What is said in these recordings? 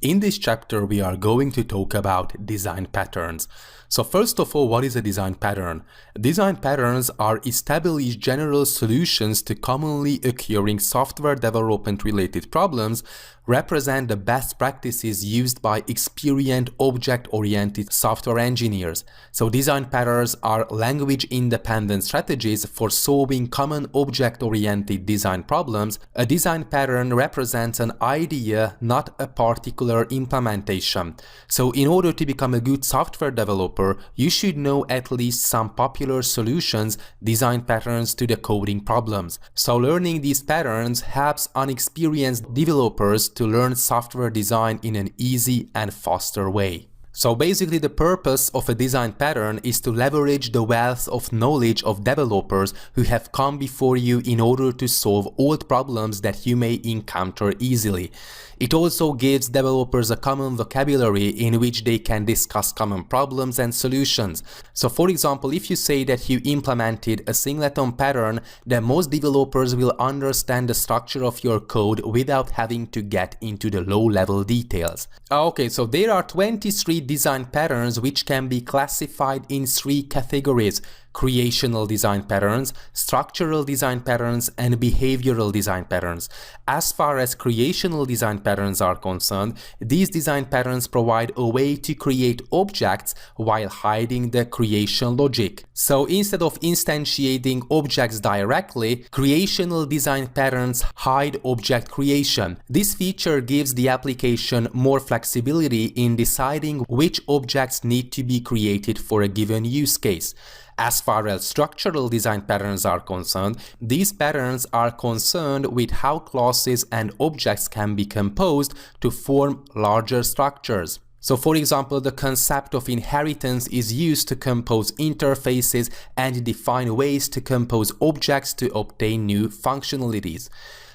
In this chapter, we are going to talk about design patterns. So first of all, what is a design pattern? Design patterns are established general solutions to commonly occurring software development related problems, represent the best practices used by experienced object-oriented software engineers. So design patterns are language-independent strategies for solving common object-oriented design problems. A design pattern represents an idea, not a particular implementation. So in order to become a good software developer, you should know at least some popular solutions, design patterns to the coding problems. So learning these patterns helps unexperienced developers to learn software design in an easy and faster way. So basically the purpose of a design pattern is to leverage the wealth of knowledge of developers who have come before you in order to solve old problems that you may encounter easily. It also gives developers a common vocabulary in which they can discuss common problems and solutions. So for example, if you say that you implemented a singleton pattern, then most developers will understand the structure of your code without having to get into the low-level details. Okay, so there are 23 design patterns which can be classified in 3 categories: creational design patterns, structural design patterns, and behavioral design patterns. As far as creational design patterns are concerned, these design patterns provide a way to create objects while hiding the creation logic. So instead of instantiating objects directly, creational design patterns hide object creation. This feature gives the application more flexibility in deciding which objects need to be created for a given use case. As far as structural design patterns are concerned, these patterns are concerned with how classes and objects can be composed to form larger structures. So for example, the concept of inheritance is used to compose interfaces and define ways to compose objects to obtain new functionalities.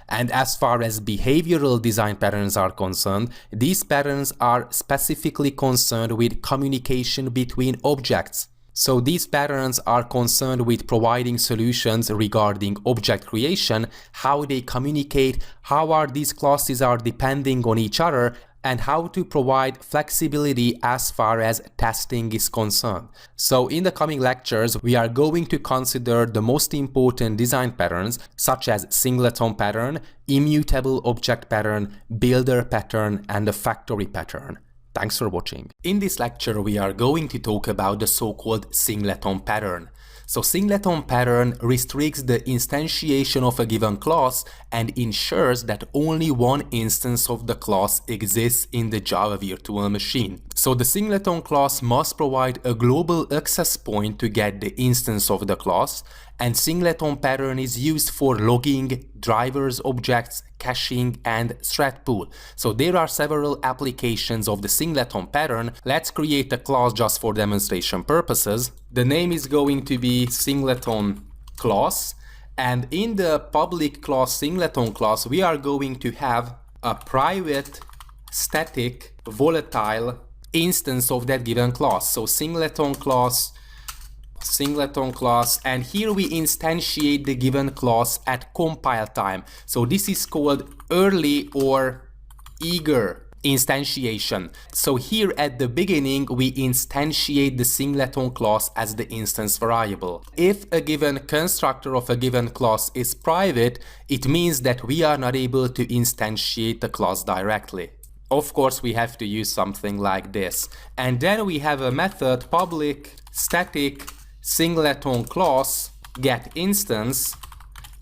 And as far as behavioral design patterns are concerned, these patterns are specifically concerned with communication between objects. So these patterns are concerned with providing solutions regarding object creation, how they communicate, how these classes are depending on each other, and how to provide flexibility as far as testing is concerned. So in the coming lectures, we are going to consider the most important design patterns such as singleton pattern, immutable object pattern, builder pattern, and the factory pattern. Thanks for watching. In this lecture, we are going to talk about the so-called singleton pattern. So singleton pattern restricts the instantiation of a given class and ensures that only one instance of the class exists in the Java virtual machine. So the singleton class must provide a global access point to get the instance of the class, and singleton pattern is used for logging, drivers, objects, caching, and thread pool. So there are several applications of the singleton pattern. Let's create a class just for demonstration purposes. The name is going to be singleton class, and in the public class singleton class we are going to have a private, static, volatile instance of that given class. So singleton class, and here we instantiate the given class at compile time. So this is called early or eager instantiation. So here at the beginning we instantiate the singleton class as the instance variable. If a given constructor of a given class is private, it means that we are not able to instantiate the class directly. Of course, we have to use something like this. And then we have a method public static singleton class get instance,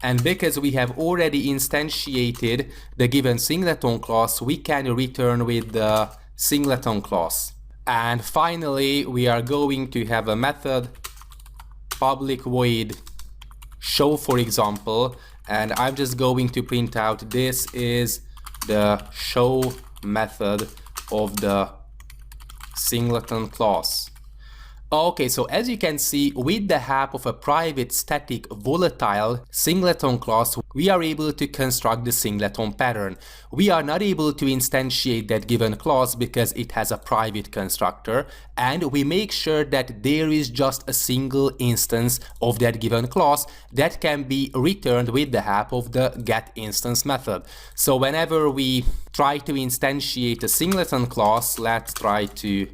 and because we have already instantiated the given singleton class, we can return with the singleton class. And finally, we are going to have a method public void show, for example, and I'm just going to print out this is the show method of the singleton class. Okay, so as you can see, with the help of a private static volatile singleton class, we are able to construct the singleton pattern. We are not able to instantiate that given class because it has a private constructor, and we make sure that there is just a single instance of that given class that can be returned with the help of the getInstance method. So whenever we try to instantiate a singleton class, let's try to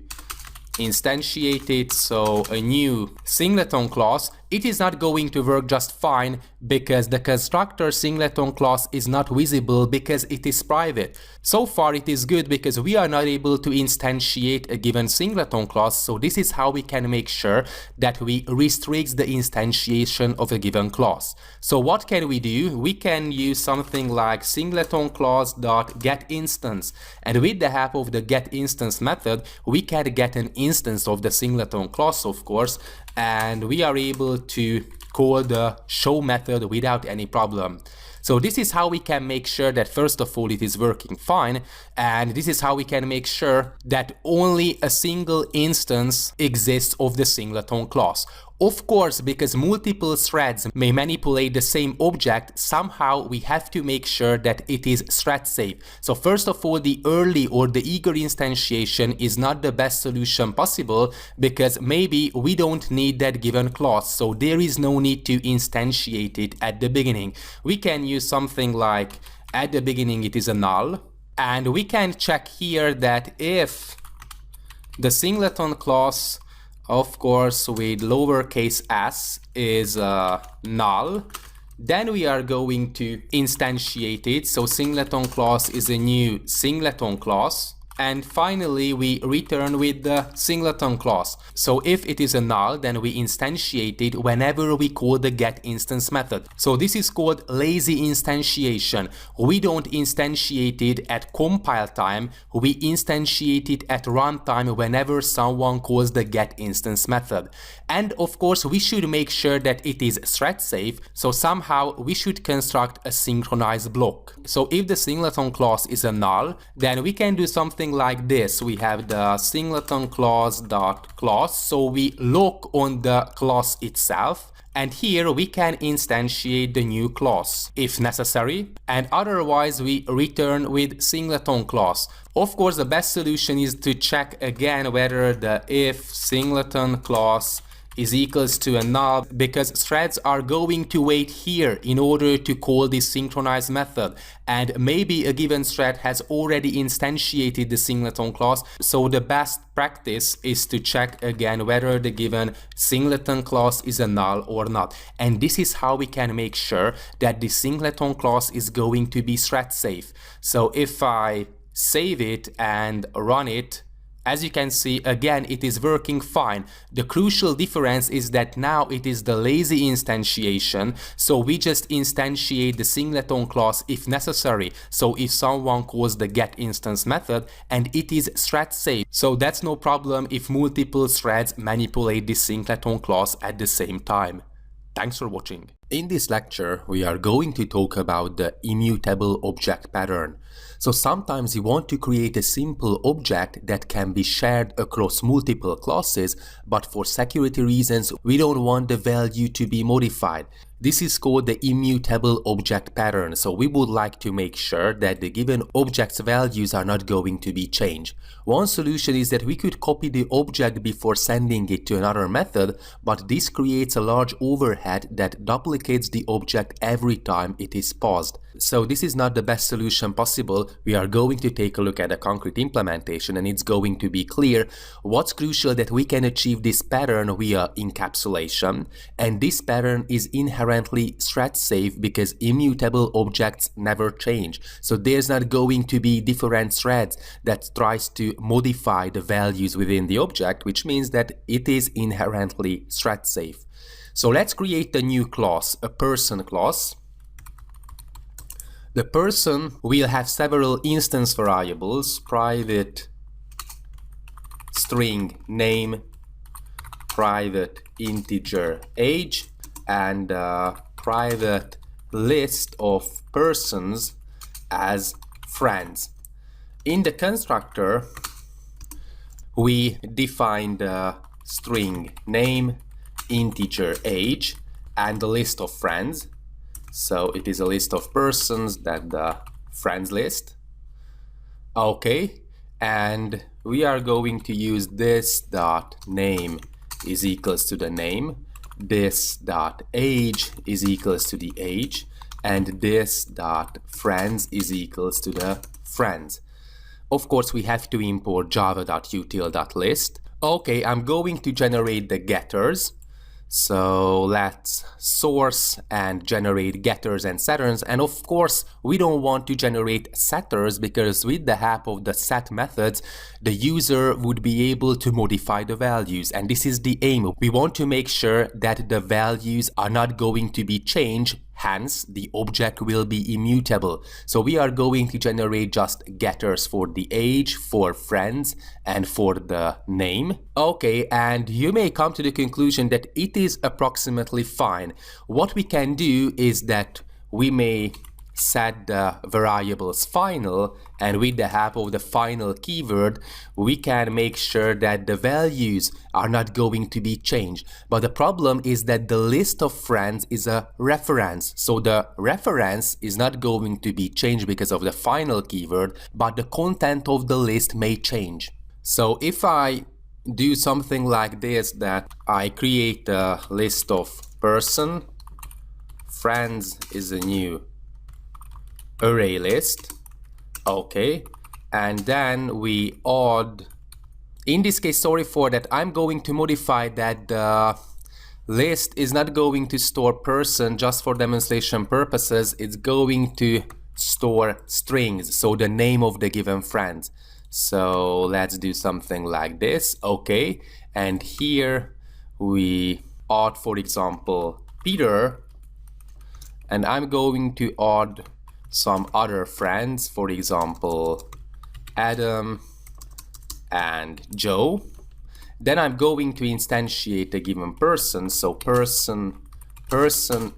instantiate it, so a new singleton class, it is not going to work just fine because the constructor singleton class is not visible because it is private. So far it is good because we are not able to instantiate a given singleton class, so this is how we can make sure that we restrict the instantiation of a given class. So what can we do? We can use something like singleton class.getInstance, and with the help of the getInstance method we can get an instance of the singleton class, of course, and we are able to call the show method without any problem. So this is how we can make sure that first of all it is working fine, and this is how we can make sure that only a single instance exists of the singleton class. Of course, because multiple threads may manipulate the same object, somehow we have to make sure that it is thread safe. So first of all, the early or the eager instantiation is not the best solution possible because maybe we don't need that given class, so there is no need to instantiate it at the beginning. We can use something like at the beginning it is a null, and we can check here that if the singleton class, of course with lowercase s, is null, then we are going to instantiate it. So singleton class is a new singleton class, and finally we return with the singleton class. So if it is a null, then we instantiate it whenever we call the getInstance method. So this is called lazy instantiation. We don't instantiate it at compile time, we instantiate it at runtime whenever someone calls the getInstance method. And of course we should make sure that it is thread safe, so somehow we should construct a synchronized block. So if the singleton class is a null, then we can do something like this. We have the singleton class.class, so we lock on the class itself, and here we can instantiate the new class if necessary, and otherwise we return with singleton class. Of course the best solution is to check again whether the if singleton class is equals to a null, because threads are going to wait here in order to call this synchronized method, and maybe a given thread has already instantiated the singleton class, so the best practice is to check again whether the given singleton class is a null or not. And this is how we can make sure that the singleton class is going to be thread safe. So if I save it and run it, as you can see, again it is working fine. The crucial difference is that now it is the lazy instantiation, so we just instantiate the singleton class if necessary, so if someone calls the getInstance method, and it is thread safe, so that's no problem if multiple threads manipulate the singleton class at the same time. Thanks for watching. In this lecture, we are going to talk about the immutable object pattern. So sometimes you want to create a simple object that can be shared across multiple classes, but for security reasons, we don't want the value to be modified. This is called the immutable object pattern, so we would like to make sure that the given object's values are not going to be changed. One solution is that we could copy the object before sending it to another method, but this creates a large overhead that duplicates the object every time it is paused. So this is not the best solution possible. We are going to take a look at a concrete implementation, and it's going to be clear what's crucial that we can achieve this pattern via encapsulation, and this pattern is inherently thread safe because immutable objects never change. So there's not going to be different threads that tries to modify the values within the object, which means that it is inherently thread safe. So let's create a new class, a person class. The person will have several instance variables: private string name, private integer age, and private list of persons as friends. In the constructor, we define the string name, integer age, and the list of friends. So it is a list of persons, that the friends list. Okay, and we are going to use this dot name is equals to the name, this dot age is equals to the age, and this dot friends is equals to the friends. Of course, we have to import java.util.list. Okay, I'm going to generate the getters. So let's source and generate getters and setters, and of course we don't want to generate setters because with the help of the set methods the user would be able to modify the values, and this is the aim. We want to make sure that the values are not going to be changed, hence the object will be immutable. So we are going to generate just getters for the age, for friends, and for the name. Okay, and you may come to the conclusion that it is approximately fine. What we can do is that we may set the variables final, and with the help of the final keyword we can make sure that the values are not going to be changed. But the problem is that the list of friends is a reference, so the reference is not going to be changed because of the final keyword, but the content of the list may change. So if I do something like this, that I create a list of person, friends is a new array list, okay, and then we add, in this case, sorry for that, I'm going to modify that the list is not going to store person just for demonstration purposes, it's going to store strings, so the name of the given friend. So let's do something like this, okay, and here we add, for example, Peter, and I'm going to add some other friends, for example Adam and Joe. Then I'm going to instantiate a given person, so person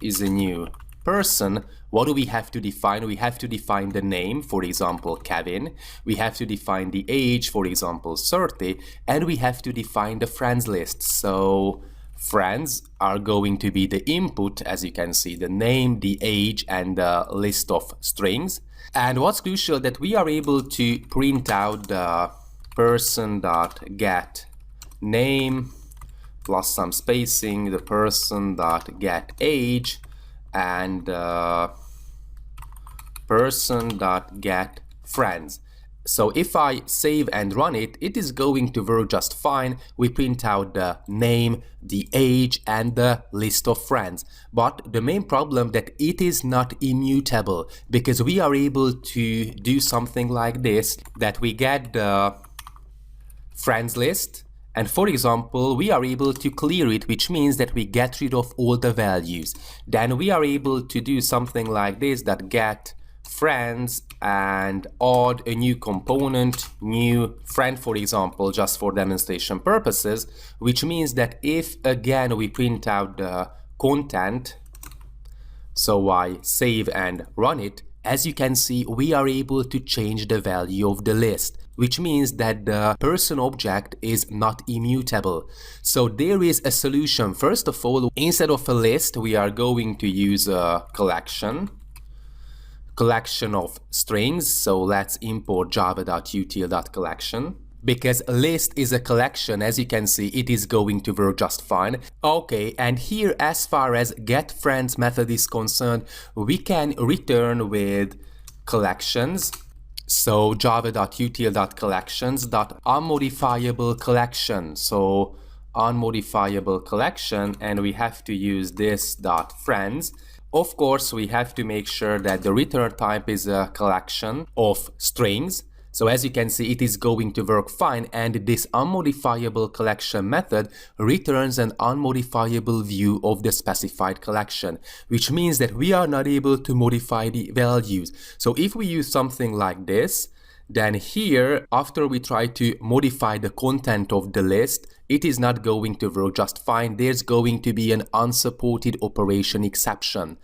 is a new person. What do we have to define? We have to define the name, for example Kevin, we have to define the age, for example 30, and we have to define the friends list. So friends are going to be the input, as you can see, the name, the age, and the list of strings. And what's crucial, that we are able to print out the person.get name plus some spacing, the person.get age, and person.get friends. So if I save and run it, it is going to work just fine. We print out the name, the age, and the list of friends. But the main problem that it is not immutable, because we are able to do something like this, that we get the friends list, and for example we are able to clear it, which means that we get rid of all the values. Then we are able to do something like this, that get friends and add a new component, new friend, for example, just for demonstration purposes, which means that if again we print out the content, so I save and run it, as you can see we are able to change the value of the list, which means that the person object is not immutable. So there is a solution. First of all, instead of a list we are going to use a collection of strings. So let's import java.util.collection. Because a list is a collection, as you can see, it is going to work just fine. Okay, and here as far as getFriends method is concerned, we can return with collections. So java.util.collections.unmodifiable collection. So unmodifiable collection, and we have to use this dot friends. Of course, we have to make sure that the return type is a collection of strings. So as you can see, it is going to work fine, and this unmodifiable collection method returns an unmodifiable view of the specified collection, which means that we are not able to modify the values. So if we use something like this, then here, after we try to modify the content of the list, it is not going to work just fine. There's going to be an unsupported operation exception.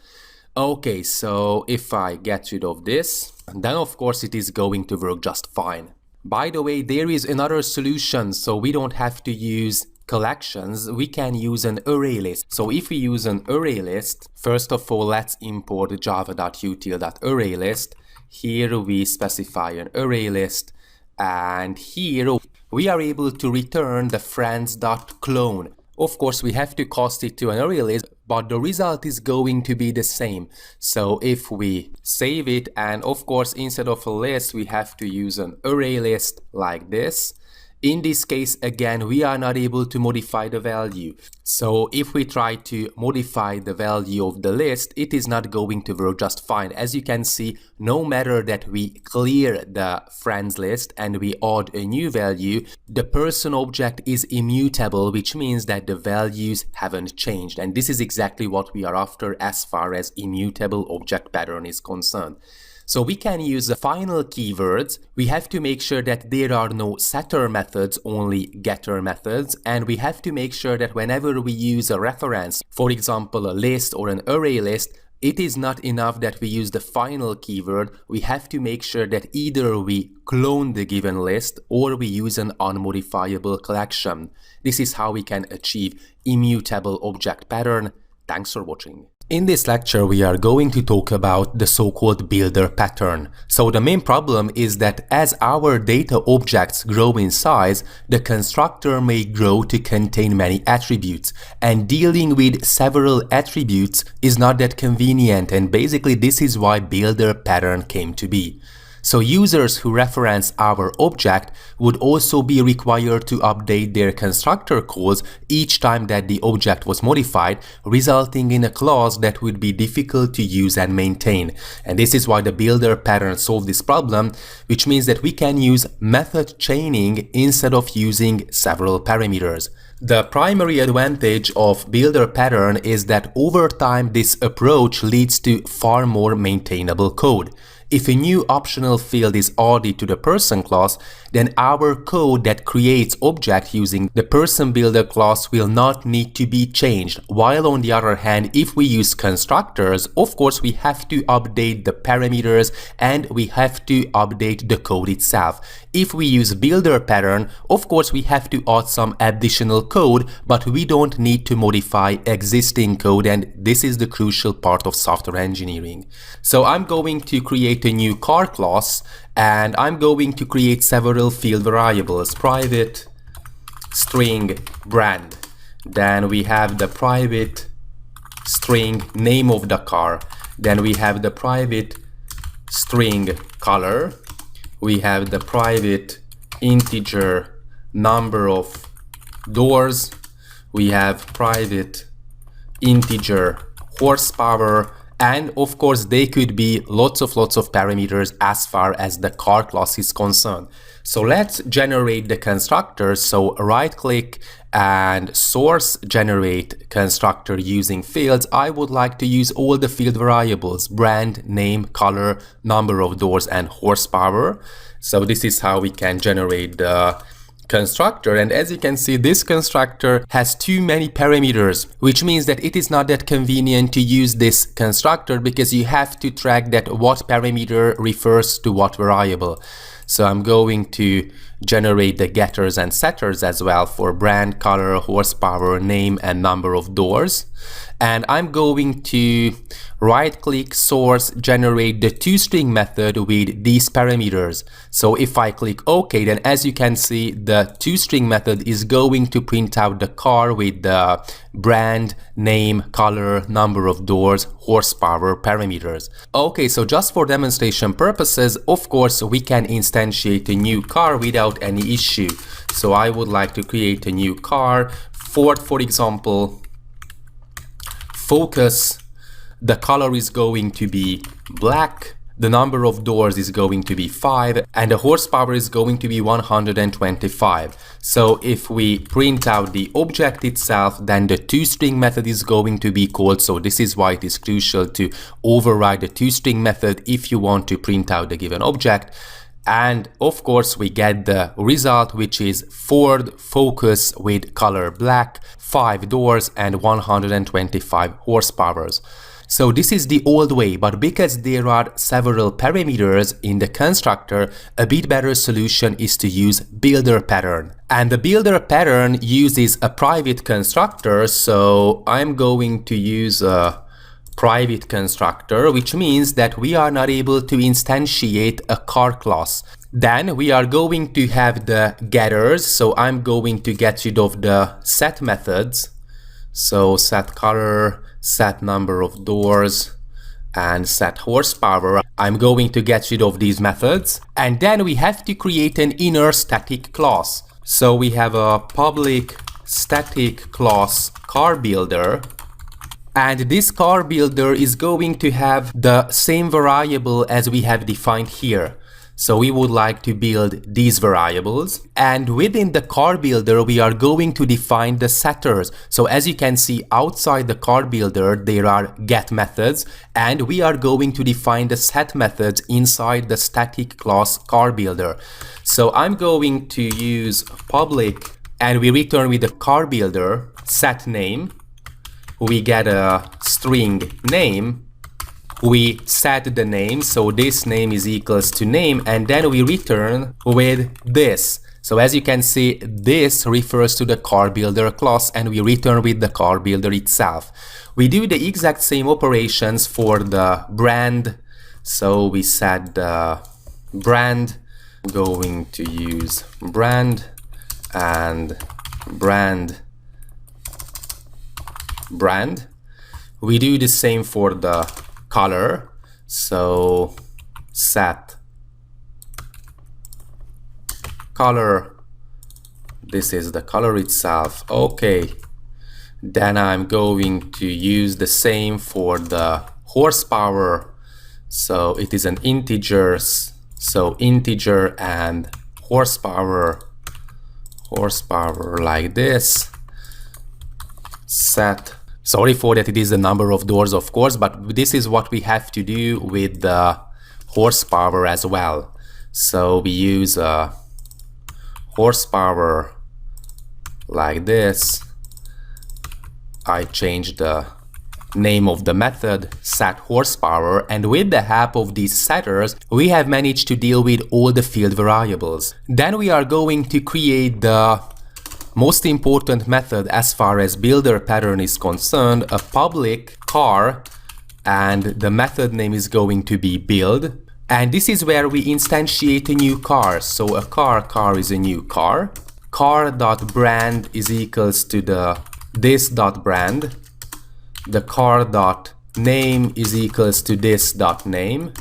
Okay, so if I get rid of this, then of course it is going to work just fine. By the way, there is another solution, so we don't have to use collections, we can use an array list. So if we use an array list, first of all, let's import java.util.arraylist. Here we specify an array list, and here we are able to return the friends.clone. Of course, we have to cast it to an array list, but the result is going to be the same. So if we save it, and of course, instead of a list, we have to use an array list like this. In this case, again, we are not able to modify the value. So if we try to modify the value of the list, it is not going to work just fine. As you can see, no matter that we clear the friends list and we add a new value, the person object is immutable, which means that the values haven't changed. And this is exactly what we are after as far as immutable object pattern is concerned. So we can use the final keywords. We have to make sure that there are no setter methods, only getter methods. And we have to make sure that whenever we use a reference, for example, a list or an array list, it is not enough that we use the final keyword. We have to make sure that either we clone the given list or we use an unmodifiable collection. This is how we can achieve immutable object pattern. Thanks for watching. In this lecture, we are going to talk about the so-called builder pattern. So the main problem is that as our data objects grow in size, the constructor may grow to contain many attributes, and dealing with several attributes is not that convenient, and basically this is why builder pattern came to be. So users who reference our object would also be required to update their constructor calls each time that the object was modified, resulting in a class that would be difficult to use and maintain. And this is why the builder pattern solved this problem, which means that we can use method chaining instead of using several parameters. The primary advantage of builder pattern is that over time this approach leads to far more maintainable code. If a new optional field is added to the person class, then our code that creates object using the person builder class will not need to be changed. While on the other hand, if we use constructors, of course we have to update the parameters and we have to update the code itself. If we use builder pattern, of course we have to add some additional code, but we don't need to modify existing code, and this is the crucial part of software engineering. So I'm going to create a new car class, and I'm going to create several field variables: private string brand, then we have the private string name of the car, then we have the private string color, we have the private integer number of doors, we have private integer horsepower, and of course they could be lots of parameters as far as the car class is concerned. So let's generate the constructor. So right click and source generate constructor using fields. I would like to use all the field variables: brand, name, color, number of doors, and horsepower. So this is how we can generate the constructor, and as you can see, this constructor has too many parameters, which means that it is not that convenient to use this constructor because you have to track that what parameter refers to what variable. So I'm going to generate the getters and setters as well for brand, color, horsepower, name, and number of doors. And I'm going to right click source generate the toString method with these parameters. So if I click OK, then as you can see, the toString method is going to print out the car with the brand, name, color, number of doors, horsepower parameters. Okay, so just for demonstration purposes, of course we can instantiate a new car without any issue. So I would like to create a new car, Ford for example. Focus, the color is going to be black, the number of doors is going to be 5, and the horsepower is going to be 125. So if we print out the object itself, then the toString method is going to be called. So this is why it is crucial to override the toString method if you want to print out the given object. And of course we get the result, which is Ford Focus with color black, 5 doors, and 125 horsepowers. So this is the old way, but because there are several parameters in the constructor, a bit better solution is to use builder pattern. And the builder pattern uses a private constructor, so I'm going to use a private constructor, which means that we are not able to instantiate a car class. Then we are going to have the getters, so I'm going to get rid of the set methods. So set color, set number of doors, and set horsepower. I'm going to get rid of these methods. And then we have to create an inner static class. So we have a public static class car builder. And this car builder is going to have the same variable as we have defined here. So we would like to build these variables, and within the car builder we are going to define the setters. So as you can see, outside the car builder there are get methods, and we are going to define the set methods inside the static class car builder. So I'm going to use public, and we return with the car builder set name. We get a string name. We set the name, so this name is equals to name, and then we return with this. So as you can see, this refers to the car builder class, and we return with the car builder itself. We do the exact same operations for the brand. So we set the brand, going to use brand and brand. We do the same for the color, so set color, this is the color itself. Okay, then I'm going to use the same for the horsepower, so it is an integer, so integer and horsepower like this. Set, sorry for that, it is the number of doors of course, but this is what we have to do with the horsepower as well. So we use a horsepower like this. I changed the name of the method, set horsepower, and with the help of these setters we have managed to deal with all the field variables. Then we are going to create the most important method as far as builder pattern is concerned, a public car, and the method name is going to be build, and this is where we instantiate a new car. So a car is a new car. Car.brand is equals to the this.brand. The car.name is equals to this.name.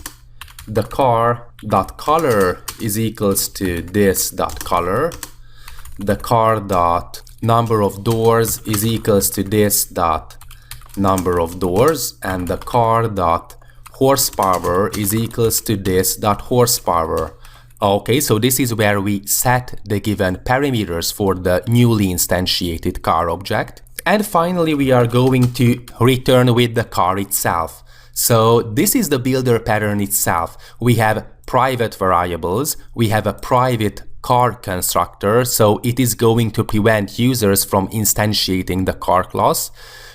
The car.color is equals to this.color. The car dot number of doors is equals to this dot number of doors, and the car dot horsepower is equals to this dot horsepower. Okay, so this is where we set the given parameters for the newly instantiated car object. And finally we are going to return with the car itself. So this is the builder pattern itself. We have private variables, we have a private car constructor, so it is going to prevent users from instantiating the car class.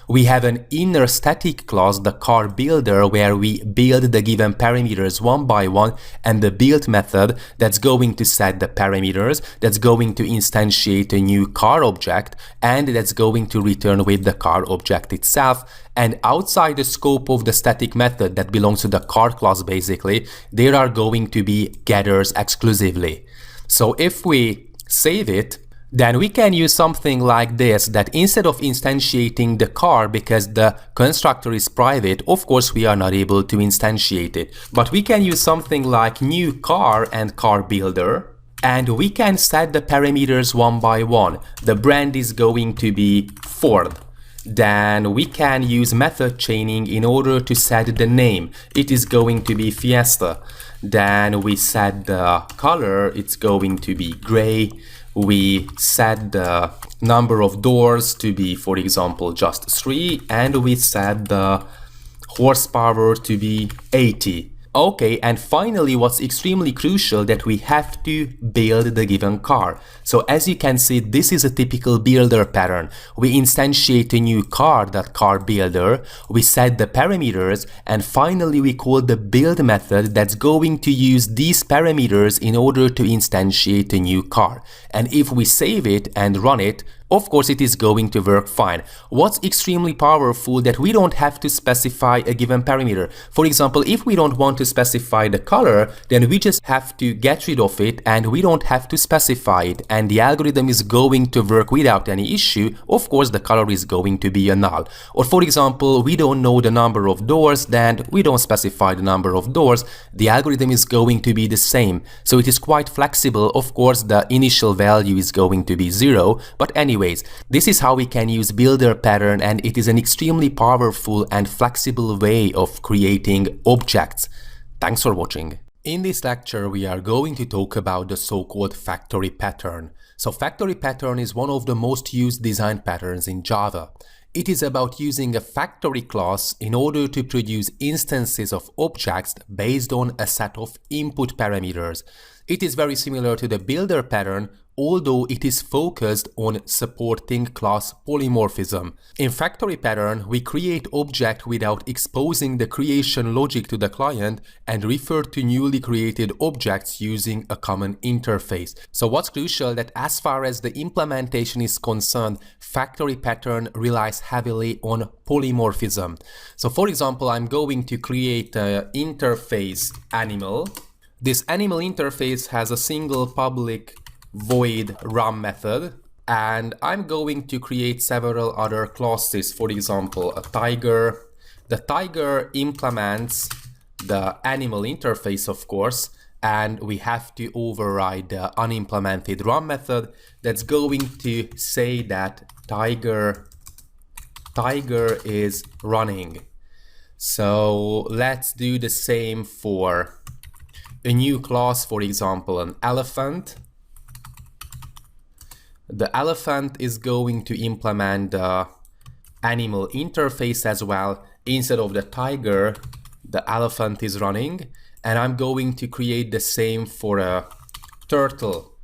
We have an inner static class, the car builder, where we build the given parameters one by one, and the build method that's going to set the parameters, that's going to instantiate a new car object, and that's going to return with the car object itself. And outside the scope of the static method that belongs to the car class, basically, there are going to be getters exclusively. So if we save it, then we can use something like this, that instead of instantiating the car, because the constructor is private, of course we are not able to instantiate it, but we can use something like new car and car builder, and we can set the parameters one by one. The brand is going to be Ford. Then we can use method chaining in order to set the name. It is going to be Fiesta. Then we set the color, it's going to be gray. We set the number of doors to be, for example, just 3, and we set the horsepower to be 80. Okay, and finally, what's extremely crucial that we have to build the given car. So as you can see, this is a typical builder pattern. We instantiate a new car builder, we set the parameters, and finally we call the build method that's going to use these parameters in order to instantiate a new car. And if we save it and run it, of course it is going to work fine. What's extremely powerful that we don't have to specify a given parameter. For example, if we don't want to specify the color, then we just have to get rid of it and we don't have to specify it, and the algorithm is going to work without any issue. Of course the color is going to be a null. Or for example, we don't know the number of doors, then we don't specify the number of doors, the algorithm is going to be the same. So it is quite flexible. Of course the initial value is going to be 0, but anyways, this is how we can use builder pattern, and it is an extremely powerful and flexible way of creating objects. Thanks for watching. In this lecture, we are going to talk about the so-called factory pattern. So factory pattern is one of the most used design patterns in Java. It is about using a factory class in order to produce instances of objects based on a set of input parameters. It is very similar to the builder pattern, although it is focused on supporting class polymorphism. In factory pattern, we create object without exposing the creation logic to the client and refer to newly created objects using a common interface. So what's crucial that as far as the implementation is concerned, factory pattern relies heavily on polymorphism. So for example, I'm going to create an interface animal. This animal interface has a single public void run method, and I'm going to create several other classes. For example, a tiger. The tiger implements the animal interface, of course, and we have to override the unimplemented run method that's going to say that tiger is running. So let's do the same for a new class, for example, an elephant. The elephant is going to implement the animal interface as well. Instead of the tiger, the elephant is running, and I'm going to create the same for a turtle.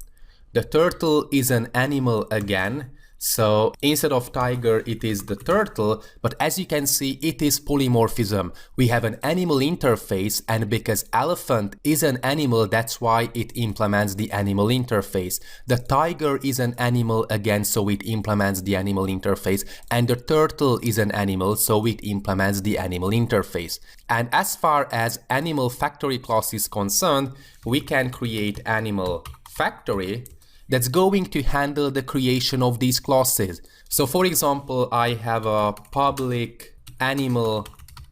The turtle is an animal again, so instead of tiger it is the turtle, but as you can see it is polymorphism. We have an animal interface, and because elephant is an animal, that's why it implements the animal interface. The tiger is an animal again, so it implements the animal interface, and the turtle is an animal, so it implements the animal interface. And as far as animal factory class is concerned, we can create animal factory that's going to handle the creation of these classes. So for example, I have a public animal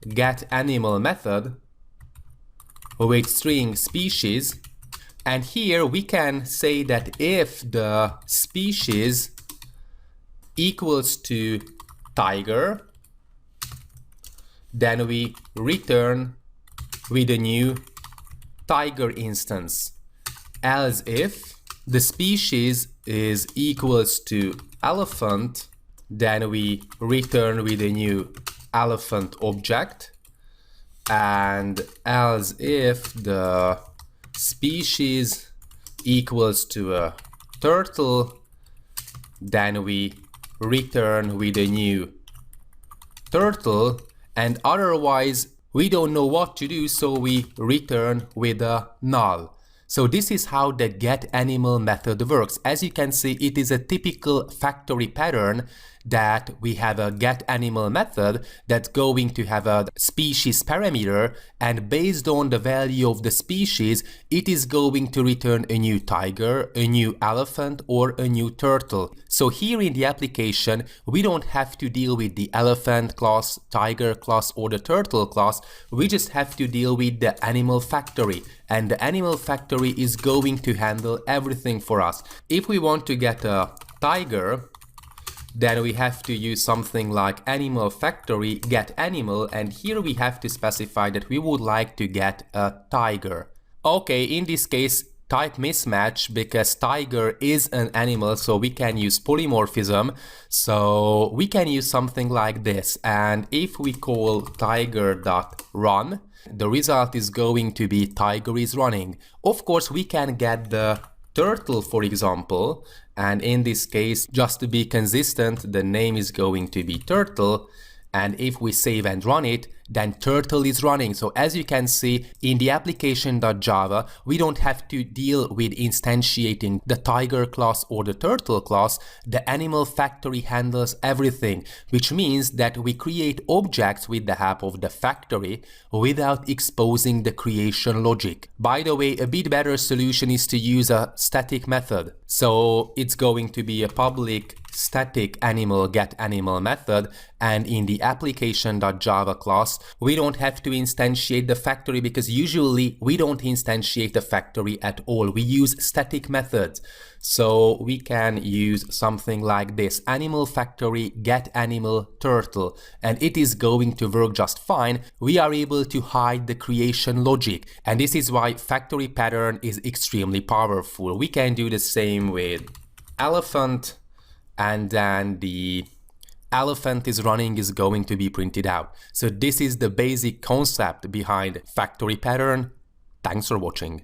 get animal method with string species, and here we can say that if the species equals to tiger, then we return with a new tiger instance. Else if the species is equals to elephant, then we return with a new elephant object. And else if the species equals to a turtle, then we return with a new turtle, and otherwise we don't know what to do, so we return with a null. So this is how the getAnimal method works. As you can see, it is a typical factory pattern that we have a getAnimal method that's going to have a species parameter, and based on the value of the species, it is going to return a new tiger, a new elephant, or a new turtle. So here in the application, we don't have to deal with the elephant class, tiger class, or the turtle class. We just have to deal with the animal factory. And the animal factory is going to handle everything for us. If we want to get a tiger, then we have to use something like animal factory get animal, and here we have to specify that we would like to get a tiger. Okay, in this case type mismatch, because tiger is an animal, so we can use polymorphism. So we can use something like this, and if we call tiger.run, The result is going to be tiger is running. Of course, we can get the turtle, for example, and in this case, just to be consistent, the name is going to be turtle. And if we save and run it, then turtle is running. So as you can see in the application.java, we don't have to deal with instantiating the tiger class or the turtle class. The animal factory handles everything, which means that we create objects with the help of the factory without exposing the creation logic. By the way, a bit better solution is to use a static method. So it's going to be a public static animal get animal method, and in the application.java class we don't have to instantiate the factory because usually we don't instantiate the factory at all. We use static methods. So we can use something like this: animal factory get animal turtle, and it is going to work just fine. We are able to hide the creation logic, and this is why factory pattern is extremely powerful. We can do the same with elephant, and then the elephant is running is going to be printed out. So this is the basic concept behind factory pattern. Thanks for watching.